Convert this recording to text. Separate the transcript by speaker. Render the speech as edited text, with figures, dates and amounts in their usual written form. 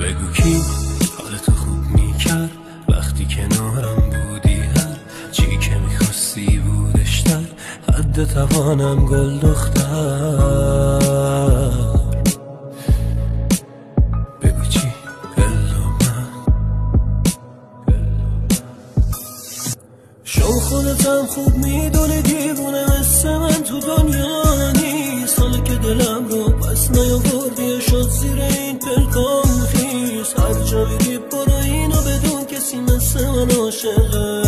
Speaker 1: بگو کی حالتو خوب میکرد وقتی کنارم بودی، هر چی که میخواستی بودش در حد توانم گل دختر. بگو چی الا من، شو خودتم خوب میدونی دیوونه مثل من تو دنیا نیست. حالا که دلم رو پس نیاوردی شد زیر این پلکان خیز. هر جا بری برو اینو بدون کسی مثل من عاشقه.